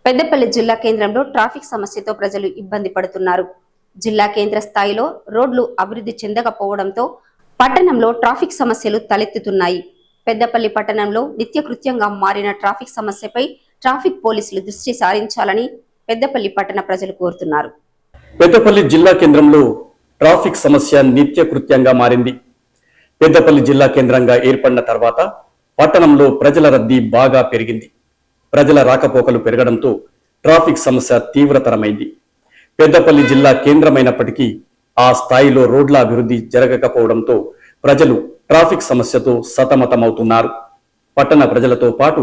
పెద్దపల్లి జిల్లా కేంద్రంలో ట్రాఫిక్ సమస్యతో ప్రజలు ఇబ్బంది పడుతున్నారు. జిల్లా కేంద్ర స్థాయిలో రోడ్లు అభివృద్ధి చెందకపోవడంతో పట్టణంలో ట్రాఫిక్ సమస్యలు తలెత్తుతున్నాయి. పెద్దపల్లి పట్టణంలో నిత్యకృత్యంగా మారిన ట్రాఫిక్ సమస్యపై ట్రాఫిక్ పోలీసులు దృష్టి సారించాలని పెద్దపల్లి పట్టణ ప్రజలు కోరుతున్నారు. పెద్దపల్లి జిల్లా కేంద్రంలో ట్రాఫిక్ సమస్య నిత్యకృత్యంగా మారింది. పెద్దపల్లి జిల్లా కేంద్రంగా ఏర్పడిన తర్వాత పట్టణంలో ప్రజల రద్దీ బాగా పెరిగింది. ప్రజల రాకపోకలు పెరగడంతో ట్రాఫిక్ సమస్య తీవ్రతరమైంది. పెద్దపల్లి జిల్లా కేంద్రమైనప్పటికీ ఆ స్థాయిలో రోడ్ల అభివృద్ధి జరగకపోవడంతో ప్రజలు ట్రాఫిక్ సమస్యతో సతమతమవుతున్నారు. పట్టణ ప్రజలతో పాటు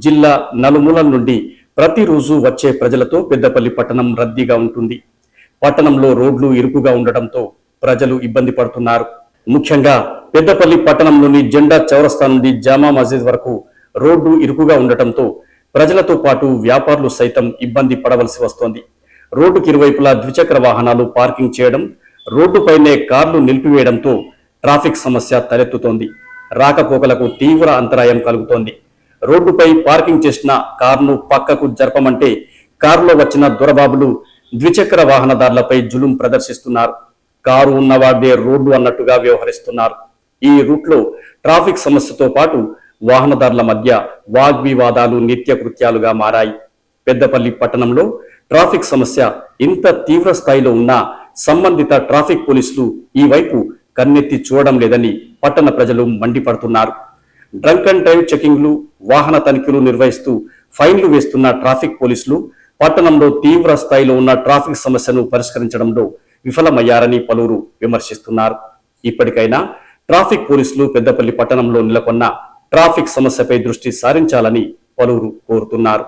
జిల్లా నలుమూలల నుండి ప్రతిరోజు వచ్చే ప్రజలతో పెద్దపల్లి పట్టణం రద్దీగా ఉంటుంది. పట్టణంలో రోడ్లు ఇరుకుగా ఉండటంతో ప్రజలు ఇబ్బంది పడుతున్నారు. ముఖ్యంగా పెద్దపల్లి పట్టణంలోని జెండా చౌరస్తా నుండి జామా మసీద్ వరకు రోడ్డు ఇరుకుగా ఉండటంతో ప్రజలతో పాటు వ్యాపారులు సైతం ఇబ్బంది పడవలసి వస్తోంది. రోడ్డుకి ఇరువైపులా ద్విచక్ర వాహనాలు పార్కింగ్ చేయడం, రోడ్డుపైనే కార్లు నిలిపివేయడంతో ట్రాఫిక్ సమస్య తలెత్తుతోంది. రాకపోకలకు తీవ్ర అంతరాయం కలుగుతోంది. రోడ్డుపై పార్కింగ్ చేసిన కారును పక్కకు జరపమంటే కారులో వచ్చిన దొరబాబులు ద్విచక్ర వాహనదారులపై జులుం ప్రదర్శిస్తున్నారు. కారు ఉన్నవాడే రోడ్డు అన్నట్టుగా వ్యవహరిస్తున్నారు. ఈ రూట్లో ట్రాఫిక్ సమస్యతో పాటు వాహనదారుల మధ్య వాగ్వివాదాలు నిత్యకృత్యాలుగా మారాయి. పెద్దపల్లి పట్టణంలో ట్రాఫిక్ సమస్య ఇంత తీవ్ర స్థాయిలో ఉన్నా సంబంధిత ట్రాఫిక్ పోలీసులు ఈ వైపు కన్నెత్తి చూడడం లేదని పట్టణ ప్రజలు మండిపడుతున్నారు. డ్రంక్ అండ్ డ్రైవ్ చెకింగ్లు, వాహన తనిఖీలు నిర్వహిస్తూ ఫైన్లు వేస్తున్న ట్రాఫిక్ పోలీసులు పట్టణంలో తీవ్ర స్థాయిలో ఉన్న ట్రాఫిక్ సమస్యను పరిష్కరించడంలో విఫలమయ్యారని పలువురు విమర్శిస్తున్నారు. ఇప్పటికైనా ట్రాఫిక్ పోలీసులు పెద్దపల్లి పట్టణంలో నెలకొన్న ట్రాఫిక్ సమస్యపై దృష్టి సారించాలని పలువురు కోరుతున్నారు.